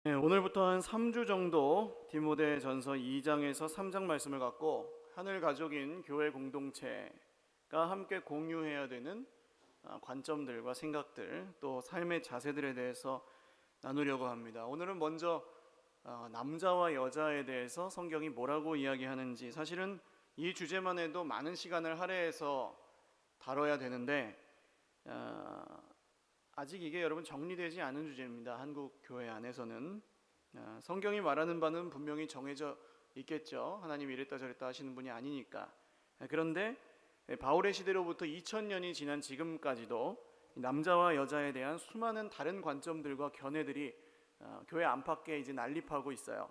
네, 오늘부터 한 3주 정도 디모데전서 2장에서 3장 말씀을 갖고 하늘 가족인 교회 공동체가 함께 공유해야 되는 관점들과 생각들, 또 삶의 자세들에 대해서 나누려고 합니다. 오늘은 먼저 남자와 여자에 대해서 성경이 뭐라고 이야기하는지, 사실은 이 주제만 해도 많은 시간을 할애해서 다뤄야 되는데 아직 이게 여러분 정리되지 않은 주제입니다. 한국 교회 안에서는 성경이 말하는 바는 분명히 정해져 있겠죠. 하나님이 이랬다 저랬다 하시는 분이 아니니까. 그런데 바울의 시대로부터 2000년이 지난 지금까지도 남자와 여자에 대한 수많은 다른 관점들과 견해들이 교회 안팎에 이제 난립하고 있어요.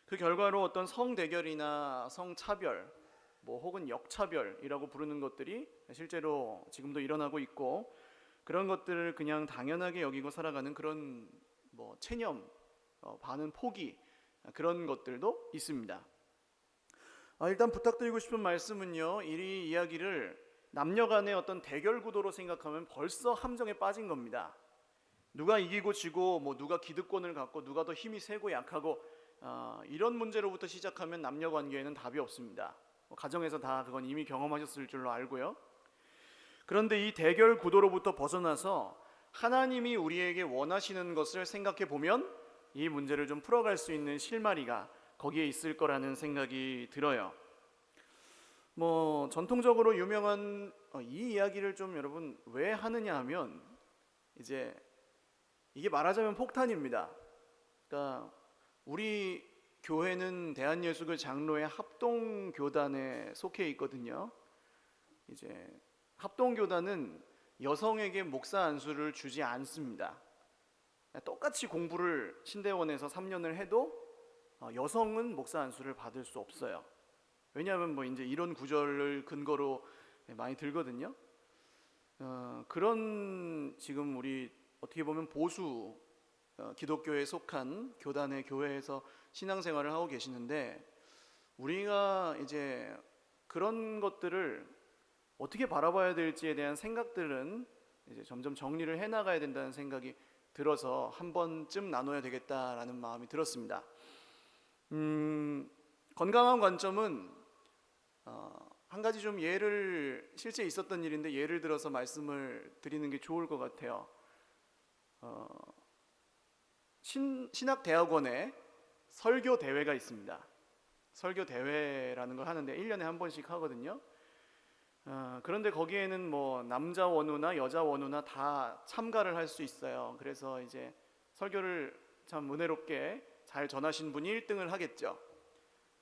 그 결과로 어떤 성대결이나 성차별, 혹은 역차별이라고 부르는 것들이 실제로 지금도 일어나고 있고, 그런 것들을 그냥 당연하게 여기고 살아가는 그런 체념, 반은 포기, 그런 것들도 있습니다. 일단 부탁드리고 싶은 말씀은요, 이 이야기를 남녀 간의 어떤 대결 구도로 생각하면 벌써 함정에 빠진 겁니다. 누가 이기고 지고, 누가 기득권을 갖고, 누가 더 힘이 세고 약하고, 이런 문제로부터 시작하면 남녀 관계에는 답이 없습니다. 가정에서 다 그건 이미 경험하셨을 줄로 알고요. 그런데 이 대결 구도로부터 벗어나서 하나님이 우리에게 원하시는 것을 생각해 보면 이 문제를 좀 풀어갈 수 있는 실마리가 거기에 있을 거라는 생각이 들어요. 전통적으로 유명한 이 이야기를 좀 여러분 왜 하느냐 하면, 이제 이게 말하자면 폭탄입니다. 그러니까 우리 교회는 대한예수교 장로의 합동교단에 속해 있거든요. 이제 합동교단은 여성에게 목사 안수를 주지 않습니다. 똑같이 공부를 신대원에서 3년을 해도 여성은 목사 안수를 받을 수 없어요. 왜냐하면 이제 이런 구절을 근거로 많이 들거든요. 그런 지금 우리 어떻게 보면 보수 기독교에 속한 교단의 교회에서 신앙생활을 하고 계시는데, 우리가 이제 그런 것들을 어떻게 바라봐야 될지에 대한 생각들은 이제 점점 정리를 해나가야 된다는 생각이 들어서 한 번쯤 나눠야 되겠다라는 마음이 들었습니다. 건강한 관점은 한 가지 좀 예를, 실제 있었던 일인데 예를 들어서 말씀을 드리는 게 좋을 것 같아요. 신학대학원에 설교 대회가 있습니다. 설교 대회라는 걸 하는데 1년에 한 번씩 하거든요. 그런데 거기에는 남자 원우나 여자 원우나 다 참가를 할 수 있어요. 그래서 이제 설교를 참 은혜롭게 잘 전하신 분이 1등을 하겠죠.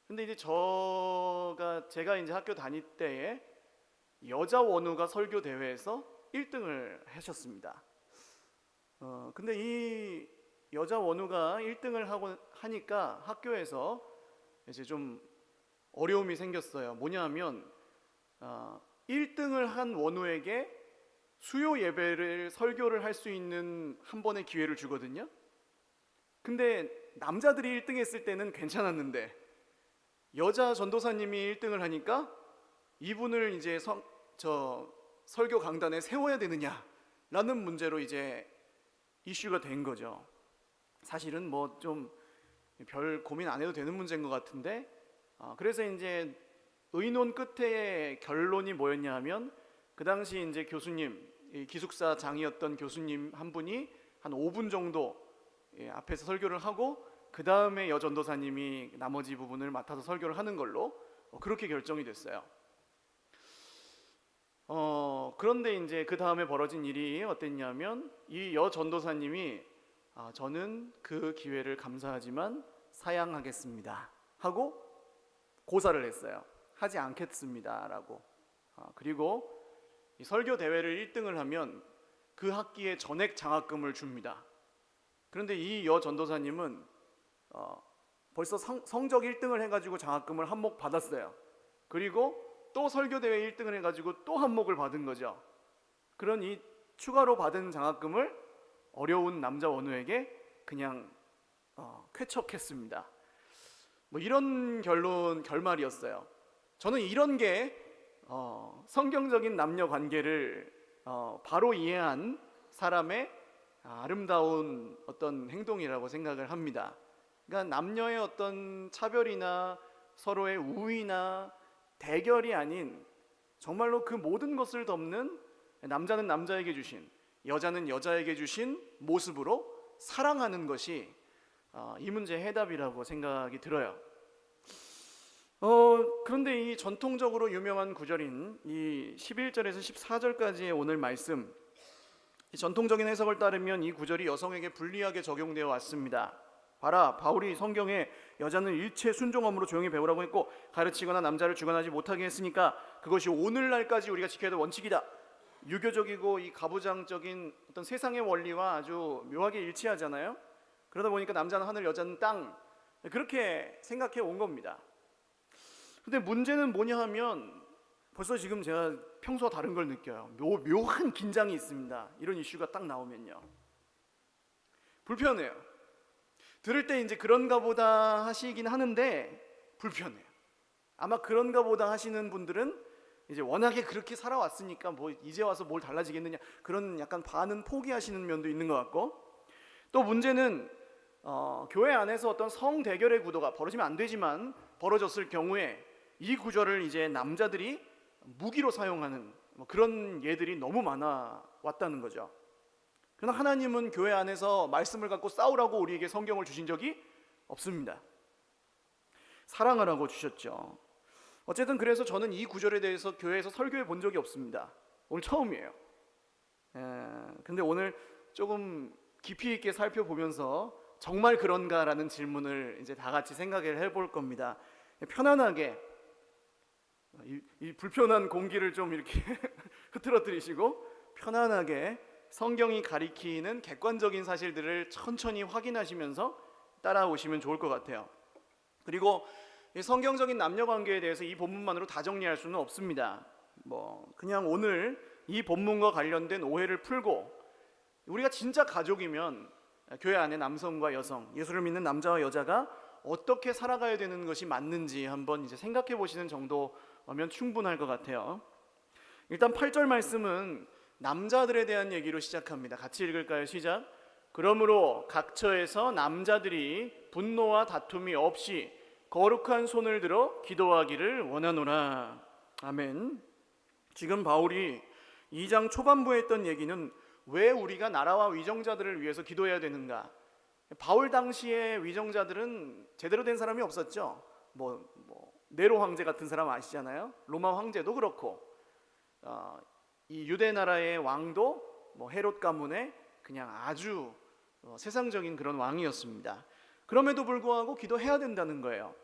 근데 이제 제가 이제 학교 다닐 때에 여자 원우가 설교 대회에서 1등을 하셨습니다. 근데 이 여자 원우가 1등을 하니까 학교에서 이제 좀 어려움이 생겼어요. 뭐냐면 1등을 한 원우에게 수요 예배를 설교를 할 수 있는 한 번의 기회를 주거든요. 근데 남자들이 1등 했을 때는 괜찮았는데 여자 전도사님이 1등을 하니까 이분을 이제 설교 강단에 세워야 되느냐라는 문제로 이제 이슈가 된 거죠. 사실은 좀 별 고민 안 해도 되는 문제인 것 같은데, 그래서 이제 의논 끝에 결론이 뭐였냐 하면, 그 당시 이제 교수님, 기숙사장이었던 교수님 한 분이 한 5분 정도 앞에서 설교를 하고, 그 다음에 여전도사님이 나머지 부분을 맡아서 설교를 하는 걸로 그렇게 결정이 됐어요. 그런데 이제 그 다음에 벌어진 일이 어땠냐면, 이 여전도사님이 저는 그 기회를 감사하지만 사양하겠습니다 하고 고사를 했어요. 하지 않겠습니다 라고. 그리고 이 설교 대회를 1등을 하면 그 학기에 전액 장학금을 줍니다. 그런데 이 여전도사님은 벌써 성적 1등을 해가지고 장학금을 한 목 받았어요. 그리고 또 설교 대회 1등을 해가지고 또 한 목을 받은 거죠. 그런 이 추가로 받은 장학금을 어려운 남자 원우에게 그냥 쾌척했습니다. 이런 결말이었어요. 저는 이런 게 성경적인 남녀 관계를 바로 이해한 사람의 아름다운 어떤 행동이라고 생각을 합니다. 그러니까 남녀의 어떤 차별이나 서로의 우위나 대결이 아닌 정말로 그 모든 것을 덮는 남자는 남자에게 주신, 여자는 여자에게 주신 모습으로 사랑하는 것이 이 문제의 해답이라고 생각이 들어요. 그런데 이 전통적으로 유명한 구절인 이 11절에서 14절까지의 오늘 말씀, 이 전통적인 해석을 따르면 이 구절이 여성에게 불리하게 적용되어 왔습니다. 봐라, 바울이 성경에 여자는 일체 순종함으로 조용히 배우라고 했고 가르치거나 남자를 주관하지 못하게 했으니까 그것이 오늘날까지 우리가 지켜야 될 원칙이다. 유교적이고 이 가부장적인 어떤 세상의 원리와 아주 묘하게 일치하잖아요. 그러다 보니까 남자는 하늘, 여자는 땅, 그렇게 생각해 온 겁니다. 근데 문제는 뭐냐 하면 벌써 지금 제가 평소와 다른 걸 느껴요. 묘한 긴장이 있습니다. 이런 이슈가 딱 나오면요, 불편해요. 들을 때 이제 그런가 보다 하시긴 하는데 불편해요. 아마 그런가 보다 하시는 분들은 이제 워낙에 그렇게 살아왔으니까 뭐 이제 와서 뭘 달라지겠느냐, 그런 약간 반은 포기하시는 면도 있는 것 같고, 또 문제는 교회 안에서 어떤 성 대결의 구도가 벌어지면 안 되지만 벌어졌을 경우에 이 구절을 이제 남자들이 무기로 사용하는 그런 예들이 너무 많아 왔다는 거죠. 그러나 하나님은 교회 안에서 말씀을 갖고 싸우라고 우리에게 성경을 주신 적이 없습니다. 사랑하라고 주셨죠. 어쨌든 그래서 저는 이 구절에 대해서 교회에서 설교해 본 적이 없습니다. 오늘 처음이에요. 근데 오늘 조금 깊이 있게 살펴보면서 정말 그런가라는 질문을 이제 다 같이 생각을 해볼 겁니다. 편안하게 이 불편한 공기를 좀 이렇게 흐트러뜨리시고 편안하게 성경이 가리키는 객관적인 사실들을 천천히 확인하시면서 따라오시면 좋을 것 같아요. 그리고 성경적인 남녀 관계에 대해서 이 본문만으로 다 정리할 수는 없습니다. 그냥 오늘 이 본문과 관련된 오해를 풀고, 우리가 진짜 가족이면 교회 안에 남성과 여성, 예수를 믿는 남자와 여자가 어떻게 살아가야 되는 것이 맞는지 한번 이제 생각해 보시는 정도면 충분할 것 같아요. 일단 8절 말씀은 남자들에 대한 얘기로 시작합니다. 같이 읽을까요? 시작. 그러므로 각처에서 남자들이 분노와 다툼이 없이 거룩한 손을 들어 기도하기를 원하노라. 아멘. 지금 바울이 2장 초반부에 했던 얘기는 왜 우리가 나라와 위정자들을 위해서 기도해야 되는가? 바울 당시의 위정자들은 제대로 된 사람이 없었죠. 네로 황제 같은 사람 아시잖아요. 로마 황제도 그렇고, 이 유대 나라의 왕도 헤롯 가문의 그냥 아주 세상적인 그런 왕이었습니다. 그럼에도 불구하고 기도해야 된다는 거예요.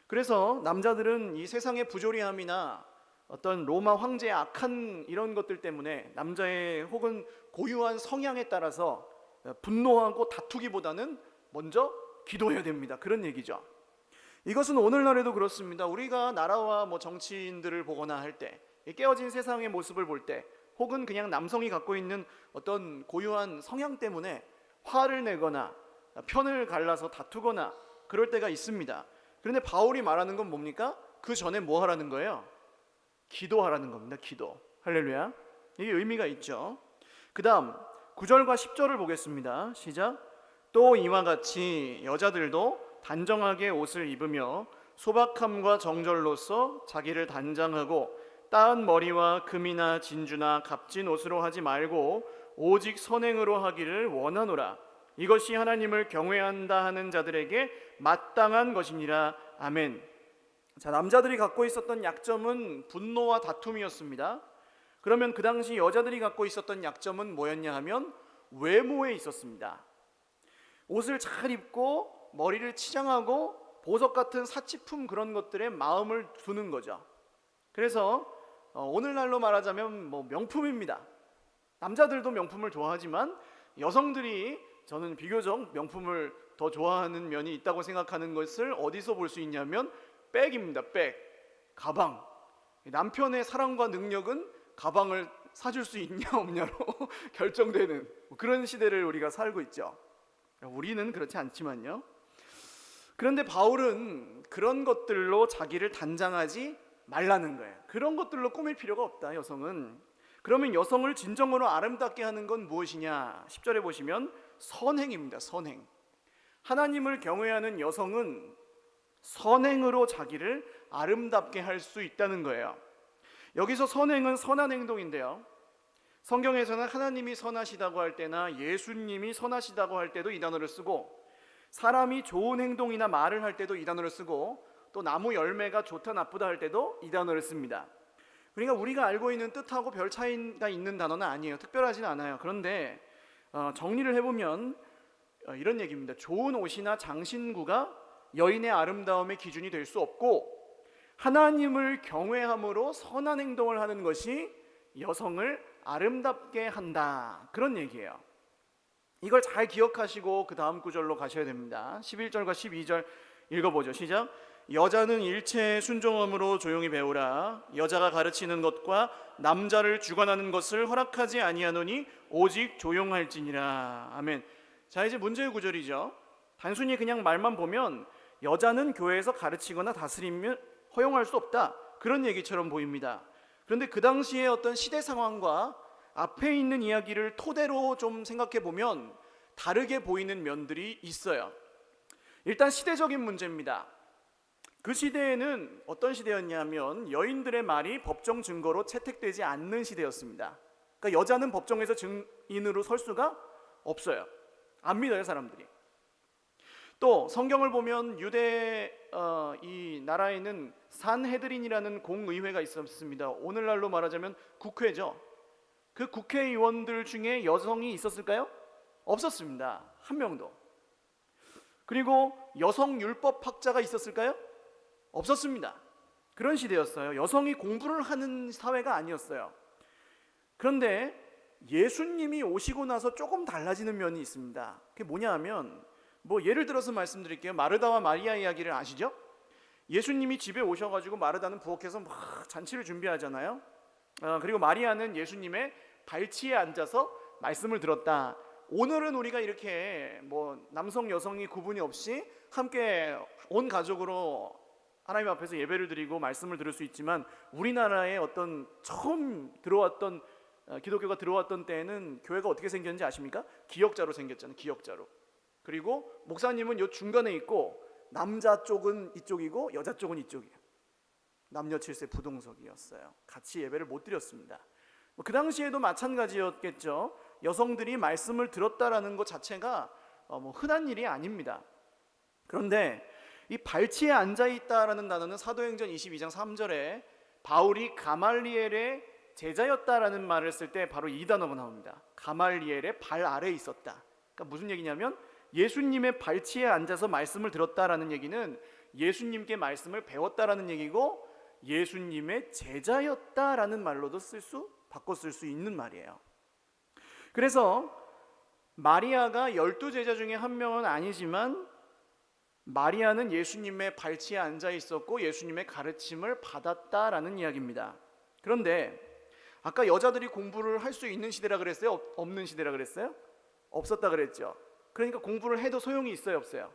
그래서 남자들은 이 세상의 부조리함이나 어떤 로마 황제의 악한 이런 것들 때문에 남자의 혹은 고유한 성향에 따라서 분노하고 다투기보다는 먼저 기도해야 됩니다. 그런 얘기죠. 이것은 오늘날에도 그렇습니다. 우리가 나라와 정치인들을 보거나 할 때, 깨어진 세상의 모습을 볼 때, 혹은 그냥 남성이 갖고 있는 어떤 고유한 성향 때문에 화를 내거나 편을 갈라서 다투거나 그럴 때가 있습니다. 그런데 바울이 말하는 건 뭡니까? 그 전에 뭐 하라는 거예요? 기도하라는 겁니다. 기도. 할렐루야. 이게 의미가 있죠. 그 다음 9절과 10절을 보겠습니다. 시작. 또 이와 같이 여자들도 단정하게 옷을 입으며 소박함과 정절로서 자기를 단장하고 따은 머리와 금이나 진주나 값진 옷으로 하지 말고 오직 선행으로 하기를 원하노라. 이것이 하나님을 경외한다 하는 자들에게 마땅한 것이니라. 아멘. 자, 남자들이 갖고 있었던 약점은 분노와 다툼이었습니다. 그러면 그 당시 여자들이 갖고 있었던 약점은 뭐였냐 하면 외모에 있었습니다. 옷을 잘 입고 머리를 치장하고 보석 같은 사치품 그런 것들에 마음을 두는 거죠. 그래서 오늘날로 말하자면 명품입니다. 남자들도 명품을 좋아하지만 여성들이 저는 비교적 명품을 더 좋아하는 면이 있다고 생각하는 것을 어디서 볼 수 있냐면 백입니다. 백, 가방. 남편의 사랑과 능력은 가방을 사줄 수 있냐 없냐로 결정되는 그런 시대를 우리가 살고 있죠. 우리는 그렇지 않지만요. 그런데 바울은 그런 것들로 자기를 단장하지 말라는 거예요. 그런 것들로 꾸밀 필요가 없다. 여성은 그러면 여성을 진정으로 아름답게 하는 건 무엇이냐? 10절에 보시면 선행입니다. 선행. 하나님을 경외하는 여성은 선행으로 자기를 아름답게 할 수 있다는 거예요. 여기서 선행은 선한 행동인데요, 성경에서는 하나님이 선하시다고 할 때나 예수님이 선하시다고 할 때도 이 단어를 쓰고, 사람이 좋은 행동이나 말을 할 때도 이 단어를 쓰고, 또 나무 열매가 좋다 나쁘다 할 때도 이 단어를 씁니다. 그러니까 우리가 알고 있는 뜻하고 별 차이가 있는 단어는 아니에요. 특별하진 않아요. 그런데 정리를 해보면 이런 얘기입니다. 좋은 옷이나 장신구가 여인의 아름다움의 기준이 될 수 없고, 하나님을 경외함으로 선한 행동을 하는 것이 여성을 아름답게 한다, 그런 얘기예요. 이걸 잘 기억하시고 그 다음 구절로 가셔야 됩니다. 11절과 12절 읽어보죠. 시작. 여자는 일체의 순종함으로 조용히 배우라. 여자가 가르치는 것과 남자를 주관하는 것을 허락하지 아니하노니 오직 조용할지니라. 아멘. 자, 이제 문제의 구절이죠. 단순히 그냥 말만 보면 여자는 교회에서 가르치거나 다스리면 허용할 수 없다, 그런 얘기처럼 보입니다. 그런데 그 당시의 어떤 시대 상황과 앞에 있는 이야기를 토대로 좀 생각해 보면 다르게 보이는 면들이 있어요. 일단 시대적인 문제입니다. 그 시대에는 어떤 시대였냐면 여인들의 말이 법정 증거로 채택되지 않는 시대였습니다. 그러니까 여자는 법정에서 증인으로 설 수가 없어요. 안 믿어요, 사람들이. 또 성경을 보면 유대 이 나라에는 산헤드린이라는 공의회가 있었습니다. 오늘날로 말하자면 국회죠. 그 국회의원들 중에 여성이 있었을까요? 없었습니다. 한 명도. 그리고 여성 율법학자가 있었을까요? 없었습니다. 그런 시대였어요. 여성이 공부를 하는 사회가 아니었어요. 그런데 예수님이 오시고 나서 조금 달라지는 면이 있습니다. 그게 뭐냐 하면, 예를 들어서 말씀드릴게요. 마르다와 마리아 이야기를 아시죠? 예수님이 집에 오셔가지고 마르다는 부엌에서 막 잔치를 준비하잖아요. 그리고 마리아는 예수님의 발치에 앉아서 말씀을 들었다. 오늘은 우리가 이렇게 남성 여성이 구분이 없이 함께 온 가족으로 하나님 앞에서 예배를 드리고 말씀을 들을 수 있지만, 우리나라에 어떤 처음 들어왔던 기독교가 들어왔던 때에는 교회가 어떻게 생겼는지 아십니까? 기역자로 생겼잖아요. 기역자로. 그리고 목사님은 요 중간에 있고 남자 쪽은 이쪽이고 여자 쪽은 이쪽이에요. 남녀 7세 부동석이었어요. 같이 예배를 못 드렸습니다. 그 당시에도 마찬가지였겠죠. 여성들이 말씀을 들었다라는 것 자체가 흔한 일이 아닙니다. 그런데 이 발치에 앉아있다라는 단어는 사도행전 22장 3절에 바울이 가말리엘의 제자였다라는 말을 쓸 때 바로 이 단어가 나옵니다. 가말리엘의 발 아래에 있었다. 그러니까 무슨 얘기냐면 예수님의 발치에 앉아서 말씀을 들었다라는 얘기는 예수님께 말씀을 배웠다라는 얘기고, 예수님의 제자였다라는 말로도 바꿔 쓸 수 있는 말이에요. 그래서 마리아가 12제자 중에 한 명은 아니지만 마리아는 예수님의 발치에 앉아 있었고 예수님의 가르침을 받았다라는 이야기입니다. 그런데 아까 여자들이 공부를 할 수 있는 시대라 그랬어요? 없는 시대라 그랬어요? 없었다 그랬죠. 그러니까 공부를 해도 소용이 있어요, 없어요?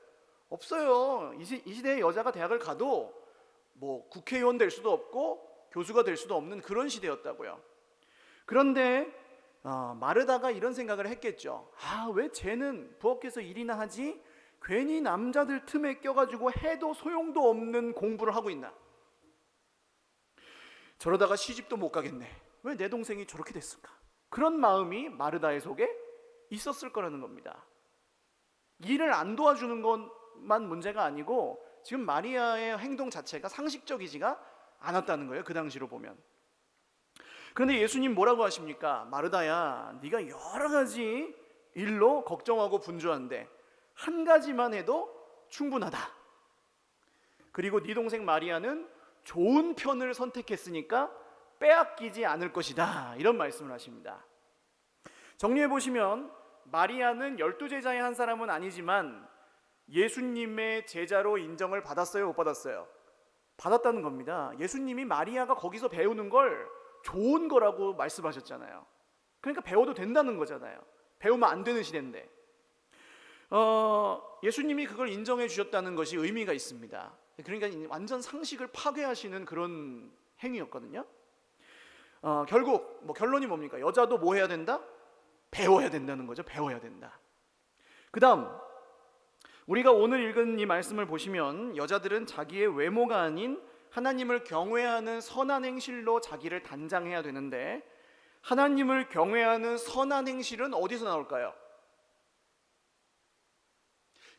없어요. 이 시대에 여자가 대학을 가도 국회의원 될 수도 없고 교수가 될 수도 없는 그런 시대였다고요. 그런데 마르다가 이런 생각을 했겠죠. 왜 쟤는 부엌에서 일이나 하지? 괜히 남자들 틈에 껴가지고 해도 소용도 없는 공부를 하고 있나? 저러다가 시집도 못 가겠네. 왜 내 동생이 저렇게 됐을까? 그런 마음이 마르다의 속에 있었을 거라는 겁니다. 일을 안 도와주는 것만 문제가 아니고 지금 마리아의 행동 자체가 상식적이지가 않았다는 거예요. 그 당시로 보면. 그런데 예수님 뭐라고 하십니까? 마르다야, 네가 여러 가지 일로 걱정하고 분주한데 한 가지만 해도 충분하다. 그리고 네 동생 마리아는 좋은 편을 선택했으니까 빼앗기지 않을 것이다, 이런 말씀을 하십니다. 정리해 보시면 마리아는 12제자의 한 사람은 아니지만 예수님의 제자로 인정을 받았어요, 못 받았어요? 받았다는 겁니다. 예수님이 마리아가 거기서 배우는 걸 좋은 거라고 말씀하셨잖아요. 그러니까 배워도 된다는 거잖아요. 배우면 안 되는 시대인데 예수님이 그걸 인정해 주셨다는 것이 의미가 있습니다. 그러니까 완전 상식을 파괴하시는 그런 행위였거든요. 결국 뭐 결론이 뭡니까? 여자도 뭐 해야 된다? 배워야 된다는 거죠. 배워야 된다. 그 다음 우리가 오늘 읽은 이 말씀을 보시면 여자들은 자기의 외모가 아닌 하나님을 경외하는 선한 행실로 자기를 단장해야 되는데, 하나님을 경외하는 선한 행실은 어디서 나올까요?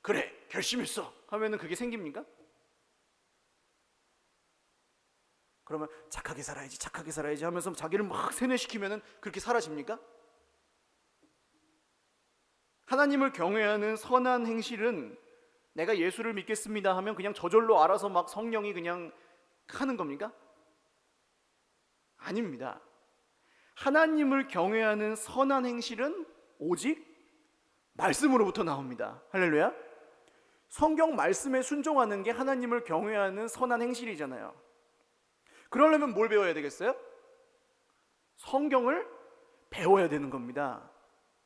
그래, 결심했어 하면은 그게 생깁니까? 그러면 착하게 살아야지 하면서 자기를 막 세뇌시키면은 그렇게 사라집니까? 하나님을 경외하는 선한 행실은 내가 예수를 믿겠습니다 하면 그냥 저절로 알아서 막 성령이 그냥 하는 겁니까? 아닙니다. 하나님을 경외하는 선한 행실은 오직 말씀으로부터 나옵니다. 할렐루야. 성경 말씀에 순종하는 게 하나님을 경외하는 선한 행실이잖아요. 그러려면 뭘 배워야 되겠어요? 성경을 배워야 되는 겁니다.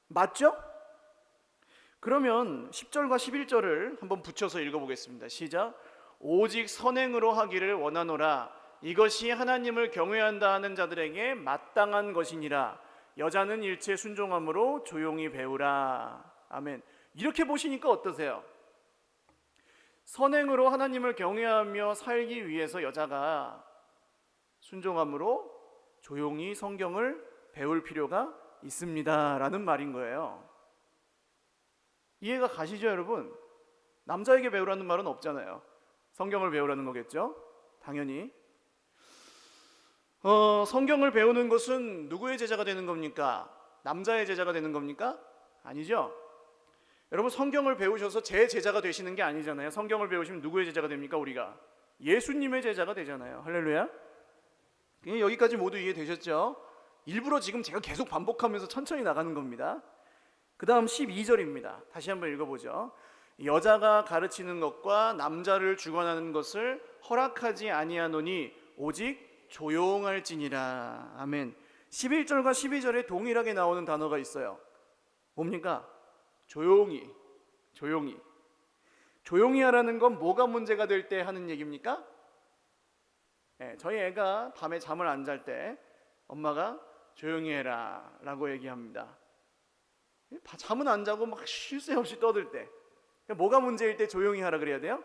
맞죠? 그러면 10절과 11절을 한번 붙여서 읽어보겠습니다. 시작. 오직 선행으로 하기를 원하노라. 이것이 하나님을 경외한다 하는 자들에게 마땅한 것이니라. 여자는 일체 순종함으로 조용히 배우라. 아멘. 이렇게 보시니까 어떠세요? 선행으로 하나님을 경외하며 살기 위해서 여자가 순종함으로 조용히 성경을 배울 필요가 있습니다 라는 말인 거예요. 이해가 가시죠 여러분? 남자에게 배우라는 말은 없잖아요. 성경을 배우라는 거겠죠? 당연히. 성경을 배우는 것은 누구의 제자가 되는 겁니까? 남자의 제자가 되는 겁니까? 아니죠. 여러분, 성경을 배우셔서 제 제자가 되시는 게 아니잖아요. 성경을 배우시면 누구의 제자가 됩니까? 우리가 예수님의 제자가 되잖아요. 할렐루야. 여기까지 모두 이해되셨죠? 일부러 지금 제가 계속 반복하면서 천천히 나가는 겁니다. 그 다음 12절입니다. 다시 한번 읽어보죠. 여자가 가르치는 것과 남자를 주관하는 것을 허락하지 아니하노니 오직 조용할지니라. 아멘. 11절과 12절에 동일하게 나오는 단어가 있어요. 뭡니까? 조용히. 조용히 하라는 건 뭐가 문제가 될 때 하는 얘기입니까? 저희 애가 밤에 잠을 안 잘 때 엄마가 조용히 해라 라고 얘기합니다. 잠은 안 자고 막 쉴 새 없이 떠들 때, 뭐가 문제일 때 조용히 하라 그래야 돼요?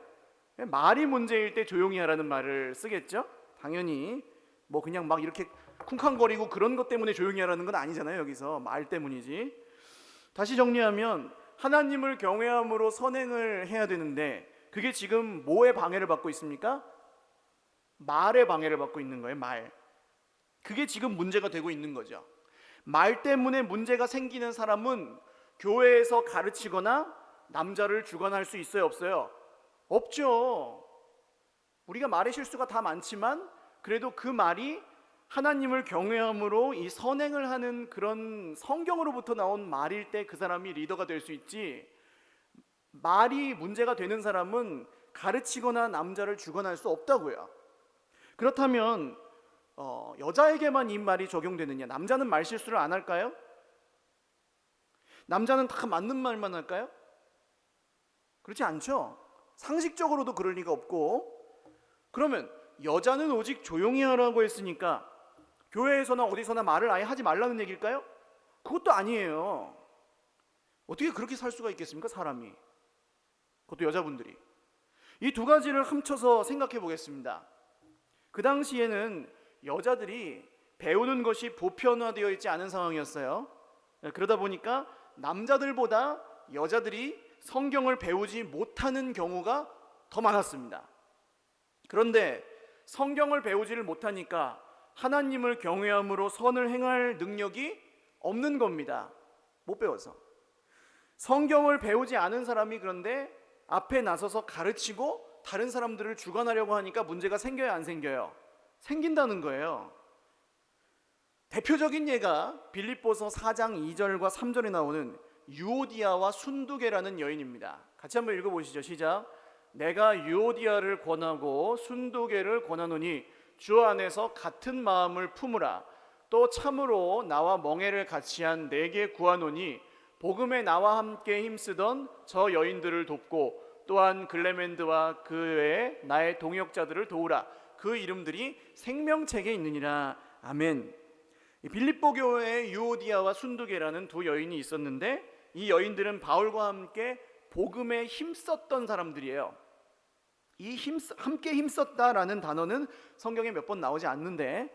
말이 문제일 때 조용히 하라는 말을 쓰겠죠? 당연히 뭐 그냥 막 이렇게 쿵쾅거리고 그런 것 때문에 조용히 하라는 건 아니잖아요. 여기서 말 때문이지. 다시 정리하면 하나님을 경외함으로 선행을 해야 되는데 그게 지금 뭐의 방해를 받고 있습니까? 말의 방해를 받고 있는 거예요. 말. 그게 지금 문제가 되고 있는 거죠. 말 때문에 문제가 생기는 사람은 교회에서 가르치거나 남자를 주관할 수 있어요, 없어요? 없죠. 우리가 말의 실수가 다 많지만 그래도 그 말이 하나님을 경외함으로 이 선행을 하는 그런 성경으로부터 나온 말일 때 그 사람이 리더가 될 수 있지, 말이 문제가 되는 사람은 가르치거나 남자를 주관할 수 없다고요. 그렇다면 여자에게만 이 말이 적용되느냐? 남자는 말 실수를 안 할까요? 남자는 다 맞는 말만 할까요? 그렇지 않죠. 상식적으로도 그럴 리가 없고. 그러면 여자는 오직 조용히 하라고 했으니까 교회에서나 어디서나 말을 아예 하지 말라는 얘기일까요? 그것도 아니에요. 어떻게 그렇게 살 수가 있겠습니까? 사람이. 그것도 여자분들이. 이 두 가지를 합쳐서 생각해 보겠습니다. 그 당시에는 여자들이 배우는 것이 보편화되어 있지 않은 상황이었어요. 그러다 보니까 남자들보다 여자들이 성경을 배우지 못하는 경우가 더 많았습니다. 그런데 성경을 배우지를 못하니까 하나님을 경외함으로 선을 행할 능력이 없는 겁니다. 못 배워서. 성경을 배우지 않은 사람이 그런데 앞에 나서서 가르치고 다른 사람들을 주관하려고 하니까 문제가 생겨요, 안 생겨요? 생긴다는 거예요. 대표적인 예가 빌립보서 4장 2절과 3절에 나오는 유오디아와 순두계라는 여인입니다. 같이 한번 읽어보시죠. 시작. 내가 유오디아를 권하고 순두계를 권하노니 주 안에서 같은 마음을 품으라. 또 참으로 나와 멍에를 같이한 내게 구하노니 복음에 나와 함께 힘쓰던 저 여인들을 돕고 또한 글레멘드와 그 외에 나의 동역자들을 도우라. 그 이름들이 생명책에 있느니라. 아멘. 이 빌립보 교회에 유오디아와 순두계라는 두 여인이 있었는데 이 여인들은 바울과 함께 복음에 힘썼던 사람들이에요. 함께 힘썼다라는 단어는 성경에 몇 번 나오지 않는데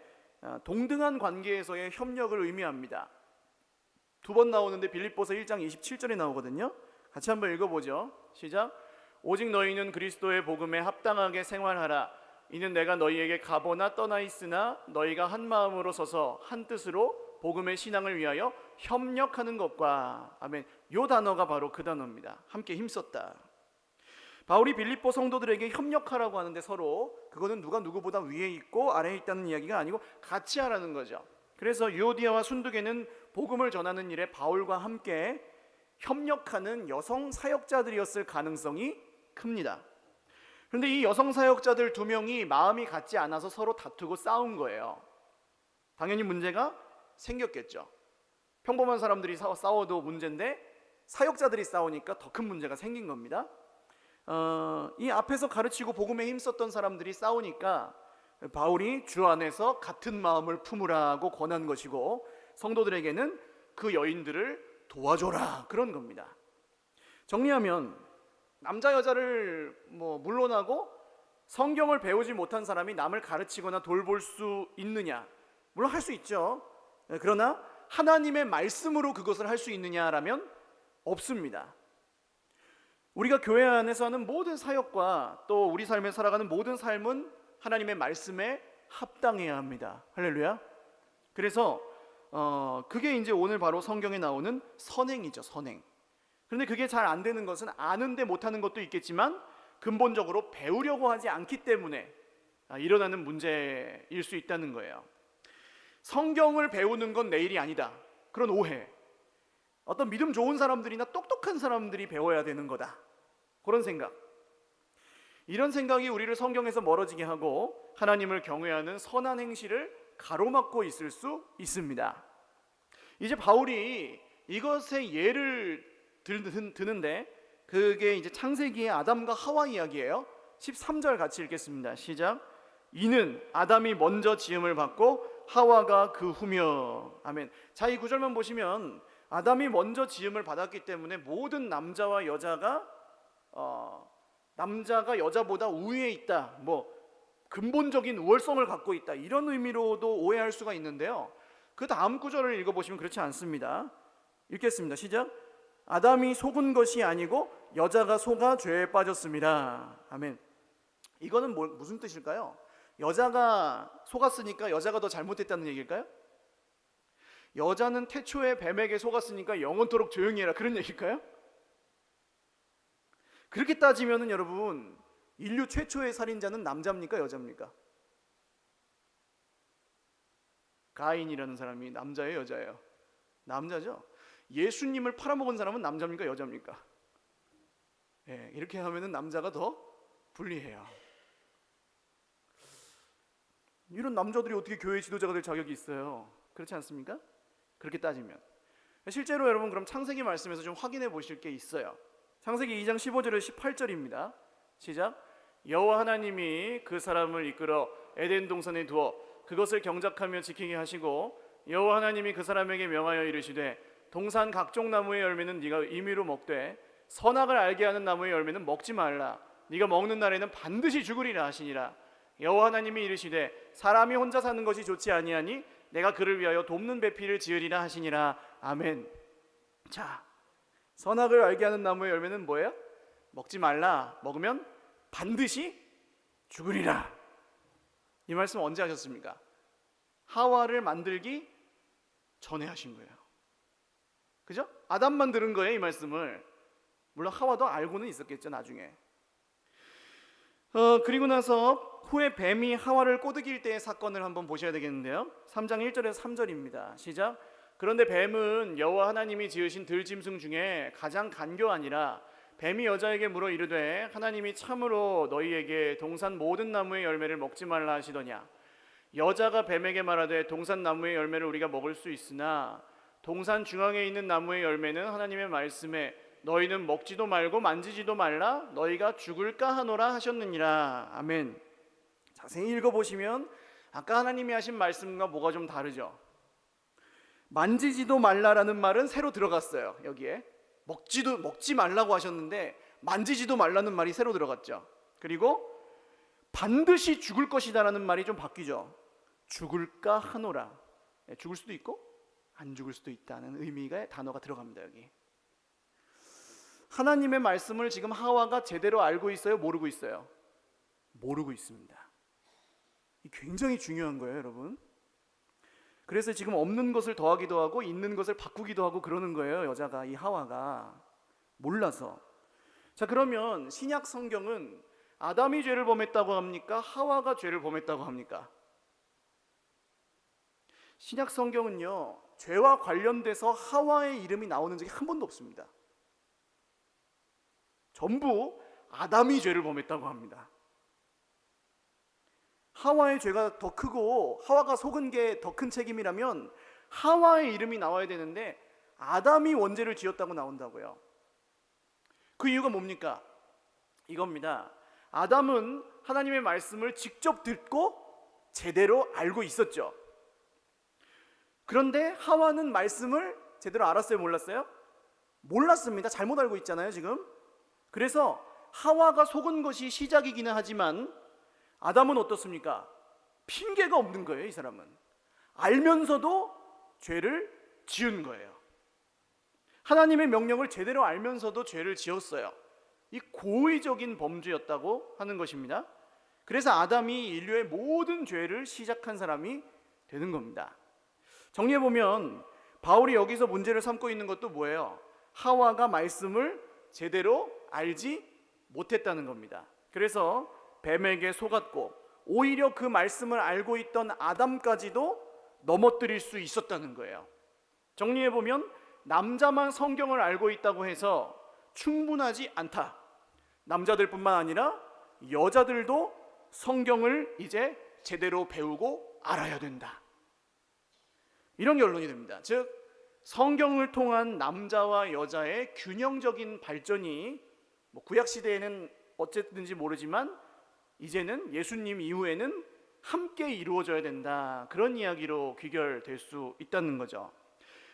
동등한 관계에서의 협력을 의미합니다. 두 번 나오는데 빌립보서 1장 27절에 나오거든요. 같이 한번 읽어보죠. 시작. 오직 너희는 그리스도의 복음에 합당하게 생활하라. 이는 내가 너희에게 가보나 떠나 있으나 너희가 한 마음으로 서서 한 뜻으로 복음의 신앙을 위하여 협력하는 것과 아멘. 요 단어가 바로 그 단어입니다. 함께 힘썼다. 바울이 빌립보 성도들에게 협력하라고 하는데 서로 그거는 누가 누구보다 위에 있고 아래에 있다는 이야기가 아니고 같이 하라는 거죠. 그래서 유오디아와 순두계는 복음을 전하는 일에 바울과 함께 협력하는 여성 사역자들이었을 가능성이 큽니다. 그런데 이 여성 사역자들 두 명이 마음이 같지 않아서 서로 다투고 싸운 거예요. 당연히 문제가 생겼겠죠. 평범한 사람들이 싸워도 문제인데 사역자들이 싸우니까 더 큰 문제가 생긴 겁니다. 이 앞에서 가르치고 복음에 힘썼던 사람들이 싸우니까 바울이 주 안에서 같은 마음을 품으라고 권한 것이고 성도들에게는 그 여인들을 도와줘라 그런 겁니다. 정리하면 남자 여자를 물론하고 성경을 배우지 못한 사람이 남을 가르치거나 돌볼 수 있느냐? 물론 할 수 있죠. 그러나 하나님의 말씀으로 그것을 할 수 있느냐라면 없습니다. 우리가 교회 안에서 하는 모든 사역과 또 우리 삶에 살아가는 모든 삶은 하나님의 말씀에 합당해야 합니다. 할렐루야. 그래서 그게 이제 오늘 바로 성경에 나오는 선행이죠. 선행. 그런데 그게 잘 안 되는 것은 아는데 못하는 것도 있겠지만 근본적으로 배우려고 하지 않기 때문에 일어나는 문제일 수 있다는 거예요. 성경을 배우는 건 내 일이 아니다. 그런 오해. 어떤 믿음 좋은 사람들이나 똑똑한 사람들이 배워야 되는 거다. 그런 생각. 이런 생각이 우리를 성경에서 멀어지게 하고 하나님을 경외하는 선한 행실을 가로막고 있을 수 있습니다. 이제 바울이 이것의 예를 드는데 그게 이제 창세기의 아담과 하와 이야기예요. 13절 같이 읽겠습니다. 시작. 이는 아담이 먼저 지음을 받고 하와가 그 후며. 아멘. 자, 이 구절만 보시면 아담이 먼저 지음을 받았기 때문에 모든 남자와 여자가 여자보다 우위에 있다, 근본적인 우월성을 갖고 있다, 이런 의미로도 오해할 수가 있는데요. 그 다음 구절을 읽어보시면 그렇지 않습니다. 읽겠습니다. 시작. 아담이 속은 것이 아니고 여자가 속아 죄에 빠졌습니다. 아멘. 이거는 무슨 뜻일까요? 여자가 속았으니까 여자가 더 잘못했다는 얘기일까요? 여자는 태초에 뱀에게 속았으니까 영원토록 조용히 해라, 그런 얘기일까요? 그렇게 따지면은 여러분, 인류 최초의 살인자는 남자입니까 여자입니까? 가인이라는 사람이 남자예요 여자예요? 남자죠. 예수님을 팔아먹은 사람은 남자입니까 여자입니까? 이렇게 하면은 남자가 더 불리해요. 이런 남자들이 어떻게 교회 지도자가 될 자격이 있어요? 그렇지 않습니까? 그렇게 따지면 실제로 여러분 그럼 창세기 말씀에서 좀 확인해 보실 게 있어요. 창세기 2장 15절에서 18절입니다. 시작. 여호와 하나님이 그 사람을 이끌어 에덴 동산에 두어 그것을 경작하며 지키게 하시고 여호와 하나님이 그 사람에게 명하여 이르시되 동산 각종 나무의 열매는 네가 임의로 먹되 선악을 알게 하는 나무의 열매는 먹지 말라. 네가 먹는 날에는 반드시 죽으리라 하시니라. 여호와 하나님이 이르시되 사람이 혼자 사는 것이 좋지 아니하니 내가 그를 위하여 돕는 배필을 지으리라 하시니라. 아멘. 자, 선악을 알게 하는 나무의 열매는 뭐예요? 먹지 말라. 먹으면 반드시 죽으리라. 이 말씀 언제 하셨습니까? 하와를 만들기 전에 하신 거예요. 그죠? 아담만 들은 거예요, 이 말씀을. 물론 하와도 알고는 있었겠죠, 나중에. 그리고 나서 후에 뱀이 하와를 꼬드길 때의 사건을 한번 보셔야 되겠는데요. 3장 1절에서 3절입니다. 시작. 그런데 뱀은 여호와 하나님이 지으신 들짐승 중에 가장 간교하니라. 뱀이 여자에게 물어 이르되 하나님이 참으로 너희에게 동산 모든 나무의 열매를 먹지 말라 하시더냐. 여자가 뱀에게 말하되 동산 나무의 열매를 우리가 먹을 수 있으나 동산 중앙에 있는 나무의 열매는 하나님의 말씀에 너희는 먹지도 말고 만지지도 말라 너희가 죽을까 하노라 하셨느니라. 아멘. 자세히 읽어보시면 아까 하나님이 하신 말씀과 뭐가 좀 다르죠. 만지지도 말라라는 말은 새로 들어갔어요. 여기에 먹지 말라고 하셨는데 만지지도 말라는 말이 새로 들어갔죠. 그리고 반드시 죽을 것이다라는 말이 좀 바뀌죠. 죽을까 하노라. 죽을 수도 있고 안 죽을 수도 있다는 의미가 단어가 들어갑니다. 여기 하나님의 말씀을 지금 하와가 제대로 알고 있어요? 모르고 있어요? 모르고 있습니다. 이 굉장히 중요한 거예요, 여러분. 그래서 지금 없는 것을 더하기도 하고 있는 것을 바꾸기도 하고 그러는 거예요. 여자가, 이 하와가 몰라서. 자, 그러면 신약 성경은 아담이 죄를 범했다고 합니까? 하와가 죄를 범했다고 합니까? 신약 성경은요, 죄와 관련돼서 하와의 이름이 나오는 적이 한 번도 없습니다. 전부 아담이 죄를 범했다고 합니다. 하와의 죄가 더 크고 하와가 속은 게 더 큰 책임이라면 하와의 이름이 나와야 되는데 아담이 원죄를 지었다고 나온다고요. 그 이유가 뭡니까? 이겁니다. 아담은 하나님의 말씀을 직접 듣고 제대로 알고 있었죠. 그런데 하와는 말씀을 제대로 알았어요? 몰랐어요? 몰랐습니다. 잘못 알고 있잖아요, 지금. 그래서 하와가 속은 것이 시작이기는 하지만 아담은 어떻습니까? 핑계가 없는 거예요. 이 사람은 알면서도 죄를 지은 거예요. 하나님의 명령을 제대로 알면서도 죄를 지었어요. 이 고의적인 범죄였다고 하는 것입니다. 그래서 아담이 인류의 모든 죄를 시작한 사람이 되는 겁니다. 정리해보면 바울이 여기서 문제를 삼고 있는 것도 뭐예요? 하와가 말씀을 제대로 알지 못했다는 겁니다. 그래서 뱀에게 속았고 오히려 그 말씀을 알고 있던 아담까지도 넘어뜨릴 수 있었다는 거예요. 정리해보면 남자만 성경을 알고 있다고 해서 충분하지 않다. 남자들뿐만 아니라 여자들도 성경을 이제 제대로 배우고 알아야 된다. 이런 결론이 됩니다. 즉 성경을 통한 남자와 여자의 균형적인 발전이 구약시대에는 어쨌든지 모르지만 이제는 예수님 이후에는 함께 이루어져야 된다. 그런 이야기로 귀결될 수 있다는 거죠.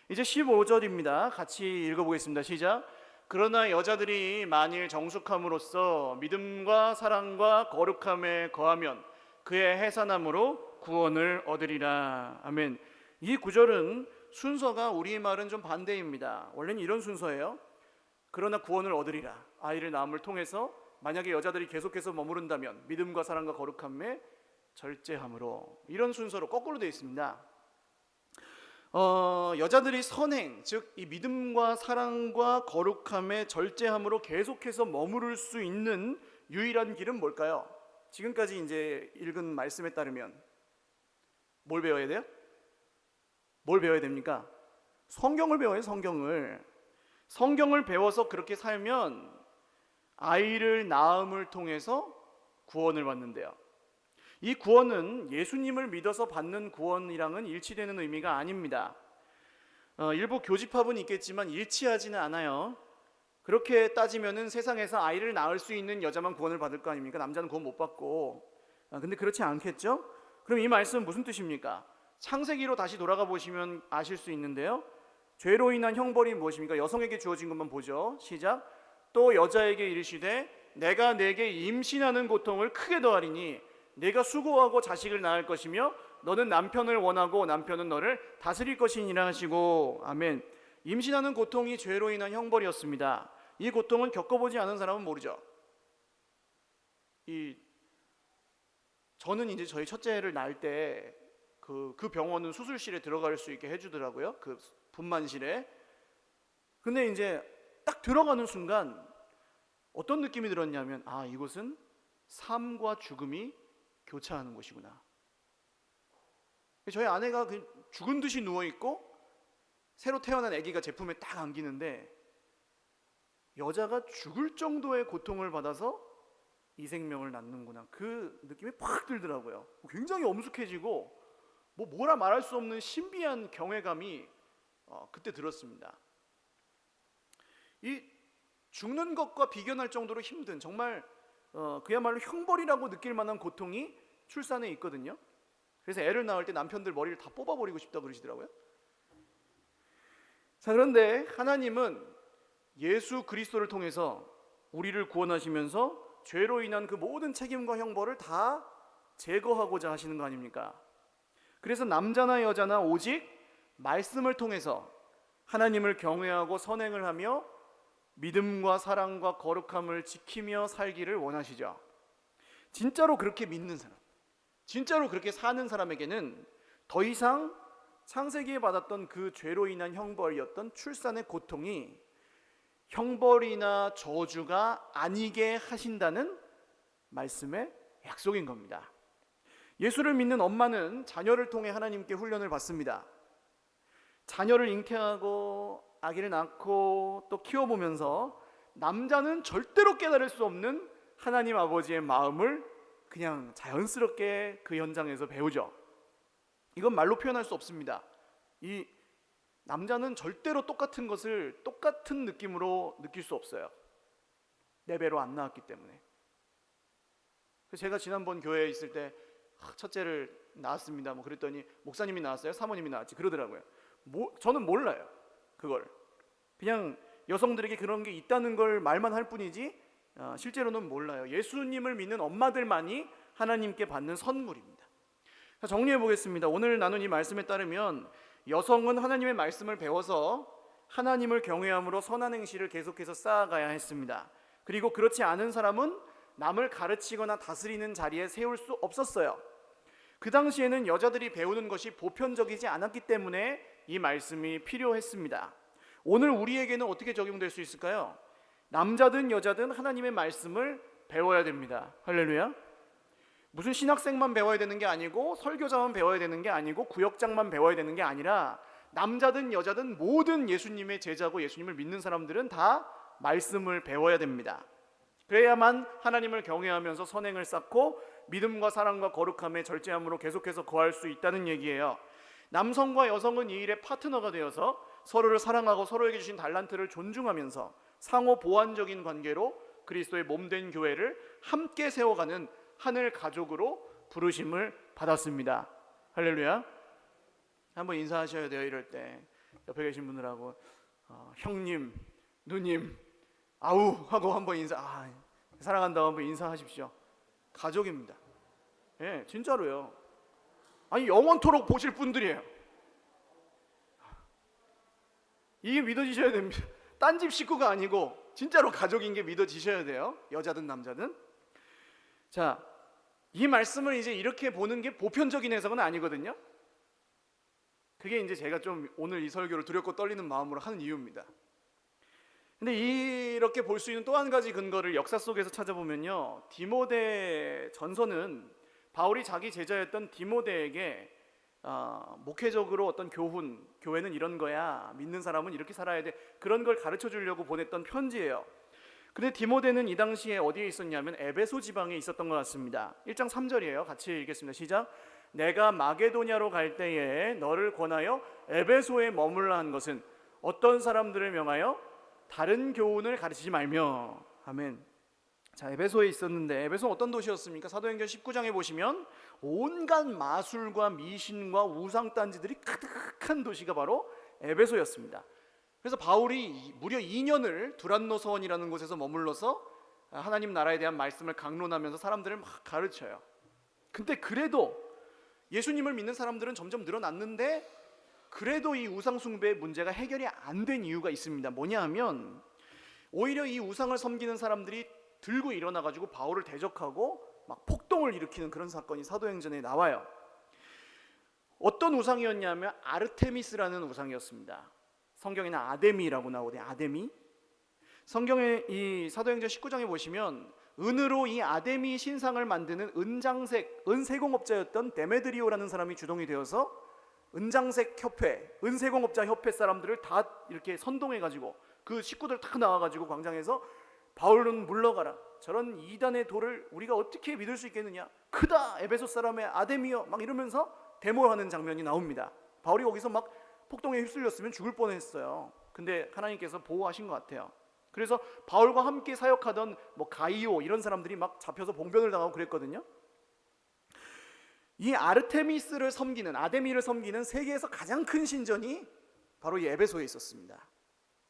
이제 15절입니다. 같이 읽어보겠습니다. 시작. 그러나 여자들이 만일 정숙함으로써 믿음과 사랑과 거룩함에 거하면 그의 해산함으로 구원을 얻으리라. 아멘. 이 구절은 순서가 우리의 말은 좀 반대입니다. 원래는 이런 순서예요. 그러나 구원을 얻으리라. 아이를 낳음을 통해서 만약에 여자들이 계속해서 머무른다면 믿음과 사랑과 거룩함에 절제함으로, 이런 순서로 거꾸로 되어 있습니다. 여자들이 선행, 즉 이 믿음과 사랑과 거룩함에 절제함으로 계속해서 머무를 수 있는 유일한 길은 뭘까요? 지금까지 이제 읽은 말씀에 따르면 뭘 배워야 돼요? 뭘 배워야 됩니까? 성경을 배워요. 성경을 배워서 그렇게 살면 아이를 낳음을 통해서 구원을 받는데요. 이 구원은 예수님을 믿어서 받는 구원이랑은 일치되는 의미가 아닙니다. 일부 교집합은 있겠지만 일치하지는 않아요. 그렇게 따지면은 세상에서 아이를 낳을 수 있는 여자만 구원을 받을 거 아닙니까? 남자는 구원 못 받고. 근데 그렇지 않겠죠? 그럼 이 말씀은 무슨 뜻입니까? 창세기로 다시 돌아가 보시면 아실 수 있는데요. 죄로 인한 형벌이 무엇입니까? 여성에게 주어진 것만 보죠. 시작. 또 여자에게 이르시되 내가 내게 임신하는 고통을 크게 더하리니 내가 수고하고 자식을 낳을 것이며 너는 남편을 원하고 남편은 너를 다스릴 것이니라 하시고. 아멘. 임신하는 고통이 죄로 인한 형벌이었습니다. 이 고통은 겪어보지 않은 사람은 모르죠. 저는 이제 저희 첫째를 낳을 때 그 병원은 수술실에 들어갈 수 있게 해주더라고요. 그 분만실에. 근데 이제 딱 들어가는 순간 어떤 느낌이 들었냐면, 아, 이곳은 삶과 죽음이 교차하는 곳이구나. 저희 아내가 죽은 듯이 누워있고 새로 태어난 아기가 제품에 딱 안기는데 여자가 죽을 정도의 고통을 받아서 이 생명을 낳는구나. 그 느낌이 팍 들더라고요. 굉장히 엄숙해지고 뭐라 말할 수 없는 신비한 경외감이 그때 들었습니다. 이 죽는 것과 비견할 정도로 힘든, 정말 그야말로 형벌이라고 느낄 만한 고통이 출산에 있거든요. 그래서 애를 낳을 때 남편들 머리를 다 뽑아버리고 싶다고 그러시더라고요. 자, 그런데 하나님은 예수 그리스도를 통해서 우리를 구원하시면서 죄로 인한 그 모든 책임과 형벌을 다 제거하고자 하시는 거 아닙니까? 그래서 남자나 여자나 오직 말씀을 통해서 하나님을 경외하고 선행을 하며 믿음과 사랑과 거룩함을 지키며 살기를 원하시죠. 진짜로 그렇게 믿는 사람, 진짜로 그렇게 사는 사람에게는 더 이상 창세기에 받았던 그 죄로 인한 형벌이었던 출산의 고통이 형벌이나 저주가 아니게 하신다는 말씀의 약속인 겁니다. 예수를 믿는 엄마는 자녀를 통해 하나님께 훈련을 받습니다. 자녀를 잉태하고 아기를 낳고 또 키워보면서 남자는 절대로 깨달을 수 없는 하나님 아버지의 마음을 그냥 자연스럽게 그 현장에서 배우죠. 이건 말로 표현할 수 없습니다. 이 남자는 절대로 똑같은 것을 똑같은 느낌으로 느낄 수 없어요. 내 배로 안 나왔기 때문에. 제가 지난번 교회에 있을 때 첫째를 낳았습니다. 뭐 그랬더니 목사님이 낳았어요? 사모님이 낳았지? 그러더라고요. 저는 몰라요. 그걸 그냥 여성들에게 그런 게 있다는 걸 말만 할 뿐이지 실제로는 몰라요. 예수님을 믿는 엄마들만이 하나님께 받는 선물입니다. 정리해 보겠습니다. 오늘 나눈 이 말씀에 따르면 여성은 하나님의 말씀을 배워서 하나님을 경외함으로 선한 행실을 계속해서 쌓아가야 했습니다. 그리고 그렇지 않은 사람은 남을 가르치거나 다스리는 자리에 세울 수 없었어요. 그 당시에는 여자들이 배우는 것이 보편적이지 않았기 때문에 이 말씀이 필요했습니다. 오늘 우리에게는 어떻게 적용될 수 있을까요? 남자든 여자든 하나님의 말씀을 배워야 됩니다. 할렐루야. 무슨 신학생만 배워야 되는 게 아니고 설교자만 배워야 되는 게 아니고 구역장만 배워야 되는 게 아니라 남자든 여자든 모든 예수님의 제자고 예수님을 믿는 사람들은 다 말씀을 배워야 됩니다. 그래야만 하나님을 경외하면서 선행을 쌓고 믿음과 사랑과 거룩함의 절제함으로 계속해서 거할 수 있다는 얘기예요. 남성과 여성은 이 일의 파트너가 되어서 서로를 사랑하고 서로에게 주신 달란트를 존중하면서 상호 보완적인 관계로 그리스도의 몸된 교회를 함께 세워가는 하늘 가족으로 부르심을 받았습니다. 할렐루야. 한번 인사하셔야 돼요. 이럴 때 옆에 계신 분들하고 형님, 누님, 아우 하고 한번 사랑한다고 한번 인사하십시오. 가족입니다. 예, 진짜로요. 아니 영원토록 보실 분들이에요. 이게 믿어지셔야 됩니다. 딴 집 식구가 아니고 진짜로 가족인 게 믿어지셔야 돼요. 여자든 남자든. 자, 이 말씀을 이제 이렇게 보는 게 보편적인 해석은 아니거든요. 그게 이제 제가 좀 오늘 이 설교를 두렵고 떨리는 마음으로 하는 이유입니다. 근데 이렇게 볼 수 있는 또 한 가지 근거를 역사 속에서 찾아보면요, 디모데 전서는 바울이 자기 제자였던 디모데에게 목회적으로 어떤 교회는 이런 거야, 믿는 사람은 이렇게 살아야 돼, 그런 걸 가르쳐 주려고 보냈던 편지예요. 근데 디모데는 이 당시에 어디에 있었냐면 에베소 지방에 있었던 것 같습니다. 1장 3절이에요. 같이 읽겠습니다. 시작. 내가 마게도냐로 갈 때에 너를 권하여 에베소에 머물라 한 것은 어떤 사람들을 명하여 다른 교훈을 가르치지 말며. 아멘. 자, 에베소에 있었는데 에베소는 어떤 도시였습니까? 사도행전 19장에 보시면 온갖 마술과 미신과 우상단지들이 가득한 도시가 바로 에베소였습니다. 그래서 바울이 무려 2년을 두란노 서원이라는 곳에서 머물러서 하나님 나라에 대한 말씀을 강론하면서 사람들을 막 가르쳐요. 근데 그래도 예수님을 믿는 사람들은 점점 늘어났는데 그래도 이 우상 숭배의 문제가 해결이 안 된 이유가 있습니다. 뭐냐 하면 오히려 이 우상을 섬기는 사람들이 들고 일어나가지고 바울을 대적하고 막 폭동을 일으키는 그런 사건이 사도행전에 나와요. 어떤 우상이었냐면 아르테미스라는 우상이었습니다. 성경에는 아데미라고 나오거든요. 아데미. 성경의 이 사도행전 19장에 보시면 은으로 이 아데미 신상을 만드는 은세공업자였던 데메드리오라는 사람이 주동이 되어서 은장색 협회, 은세공업자 협회 사람들을 다 이렇게 선동해가지고 그 식구들 다 나와가지고 광장에서 바울은 물러가라, 저런 이단의 도를 우리가 어떻게 믿을 수 있겠느냐, 크다 에베소 사람의 아데미여, 막 이러면서 데모하는 장면이 나옵니다. 바울이 거기서 막 폭동에 휩쓸렸으면 죽을 뻔했어요. 근데 하나님께서 보호하신 것 같아요. 그래서 바울과 함께 사역하던 뭐 가이오 이런 사람들이 막 잡혀서 봉변을 당하고 그랬거든요. 이 아르테미스를 섬기는, 아데미를 섬기는 세계에서 가장 큰 신전이 바로 이 에베소에 있었습니다.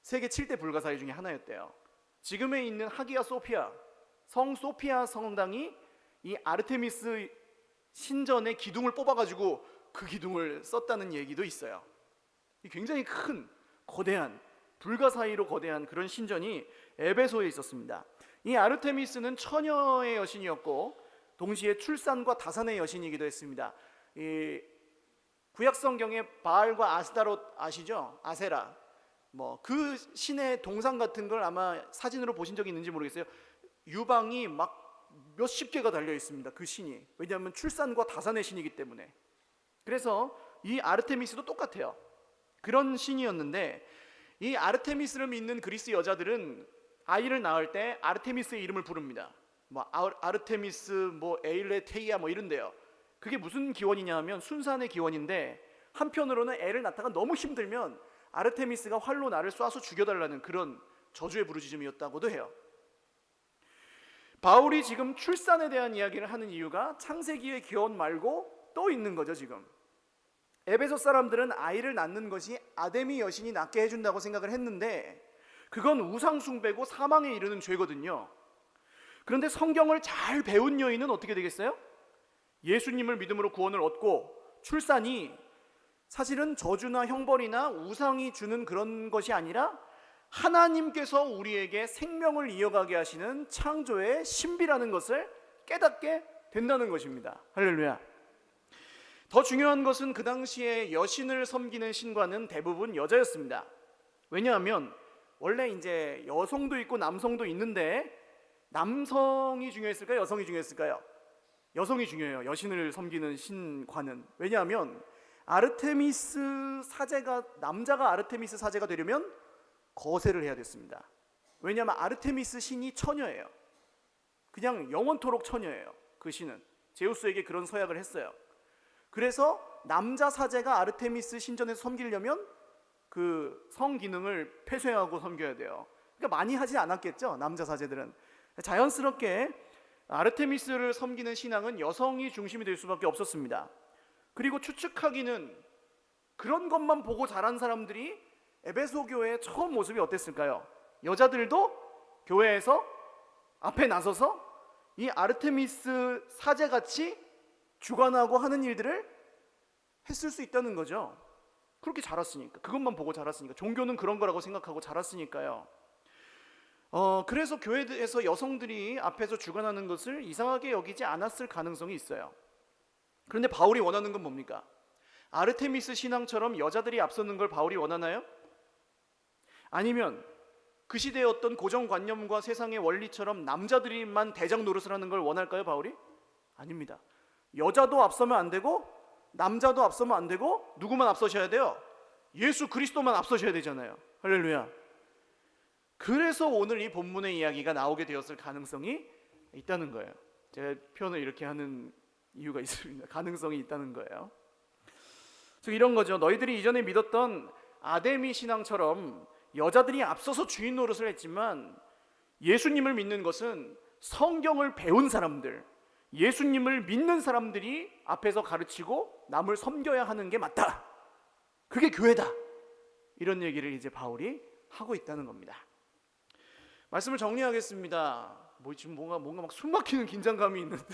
세계 7대 불가사의 중에 하나였대요. 지금에 있는 하기야 소피아, 성 소피아 성당이 이 아르테미스 신전의 기둥을 뽑아가지고 그 기둥을 썼다는 얘기도 있어요. 굉장히 큰 거대한, 불가사의로 거대한 그런 신전이 에베소에 있었습니다. 이 아르테미스는 처녀의 여신이었고 동시에 출산과 다산의 여신이기도 했습니다. 이 구약 성경에 바알과 아스타롯 아시죠? 아세라. 그 신의 동상 같은 걸 아마 사진으로 보신 적이 있는지 모르겠어요. 유방이 막 몇십 개가 달려 있습니다. 그 신이. 왜냐하면 출산과 다산의 신이기 때문에. 그래서 이 아르테미스도 똑같아요. 그런 신이었는데 이 아르테미스를 믿는 그리스 여자들은 아이를 낳을 때 아르테미스의 이름을 부릅니다. 아르테미스, 에일레테이아 이런데요. 그게 무슨 기원이냐 하면 순산의 기원인데, 한편으로는 애를 낳다가 너무 힘들면 아르테미스가 활로 나를 쏴서 죽여달라는 그런 저주의 부르짖음이었다고도 해요. 바울이 지금 출산에 대한 이야기를 하는 이유가 창세기의 기원 말고 또 있는 거죠. 지금 에베소 사람들은 아이를 낳는 것이 아데미 여신이 낳게 해준다고 생각을 했는데 그건 우상 숭배고 사망에 이르는 죄거든요. 그런데 성경을 잘 배운 여인은 어떻게 되겠어요? 예수님을 믿음으로 구원을 얻고 출산이 사실은 저주나 형벌이나 우상이 주는 그런 것이 아니라 하나님께서 우리에게 생명을 이어가게 하시는 창조의 신비라는 것을 깨닫게 된다는 것입니다. 할렐루야. 더 중요한 것은 그 당시에 여신을 섬기는 신과는 대부분 여자였습니다. 왜냐하면 원래 이제 여성도 있고 남성도 있는데 남성이 중요했을까요? 여성이 중요했을까요? 여성이 중요해요. 여신을 섬기는 신과는. 왜냐하면 아르테미스 사제가, 남자가 아르테미스 사제가 되려면 거세를 해야 됐습니다. 왜냐하면 아르테미스 신이 처녀예요. 그냥 영원토록 처녀예요. 그 신은 제우스에게 그런 서약을 했어요. 그래서 남자 사제가 아르테미스 신전에서 섬기려면 그 성기능을 폐쇄하고 섬겨야 돼요. 그러니까 많이 하지 않았겠죠, 남자 사제들은. 자연스럽게 아르테미스를 섬기는 신앙은 여성이 중심이 될 수밖에 없었습니다. 그리고 추측하기는 그런 것만 보고 자란 사람들이 에베소 교회의 처음 모습이 어땠을까요? 여자들도 교회에서 앞에 나서서 이 아르테미스 사제같이 주관하고 하는 일들을 했을 수 있다는 거죠. 그렇게 자랐으니까, 그것만 보고 자랐으니까, 종교는 그런 거라고 생각하고 자랐으니까요. 그래서 교회에서 여성들이 앞에서 주관하는 것을 이상하게 여기지 않았을 가능성이 있어요. 그런데 바울이 원하는 건 뭡니까? 아르테미스 신앙처럼 여자들이 앞서는 걸 바울이 원하나요? 아니면 그 시대의 어떤 고정관념과 세상의 원리처럼 남자들이만 대장 노릇을 하는 걸 원할까요, 바울이? 아닙니다. 여자도 앞서면 안 되고 남자도 앞서면 안 되고 누구만 앞서셔야 돼요? 예수 그리스도만 앞서셔야 되잖아요. 할렐루야. 그래서 오늘 이 본문의 이야기가 나오게 되었을 가능성이 있다는 거예요. 제가 표현을 이렇게 하는 이유가 있습니다. 가능성이 있다는 거예요. 즉 이런 거죠. 너희들이 이전에 믿었던 아데미 신앙처럼 여자들이 앞서서 주인 노릇을 했지만 예수님을 믿는 것은 성경을 배운 사람들, 예수님을 믿는 사람들이 앞에서 가르치고 남을 섬겨야 하는 게 맞다. 그게 교회다. 이런 얘기를 이제 바울이 하고 있다는 겁니다. 말씀을 정리하겠습니다. 지금 뭔가 막 숨막히는 긴장감이 있는데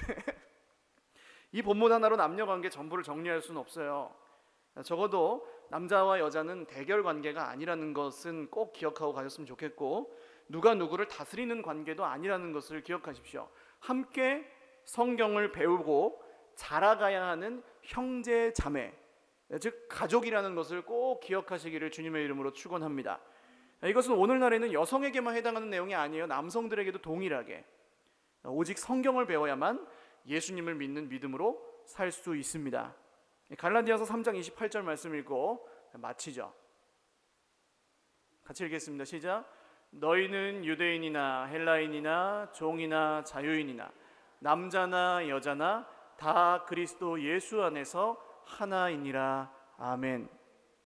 이 본문 하나로 남녀관계 전부를 정리할 수는 없어요. 적어도 남자와 여자는 대결 관계가 아니라는 것은 꼭 기억하고 가셨으면 좋겠고, 누가 누구를 다스리는 관계도 아니라는 것을 기억하십시오. 함께 성경을 배우고 자라가야 하는 형제 자매, 즉 가족이라는 것을 꼭 기억하시기를 주님의 이름으로 축원합니다. 이것은 오늘날에는 여성에게만 해당하는 내용이 아니에요. 남성들에게도 동일하게 오직 성경을 배워야만 예수님을 믿는 믿음으로 살 수 있습니다. 갈라디아서 3장 28절 말씀 읽고 마치죠. 같이 읽겠습니다. 시작. 너희는 유대인이나 헬라인이나 종이나 자유인이나 남자나 여자나 다 그리스도 예수 안에서 하나이니라. 아멘.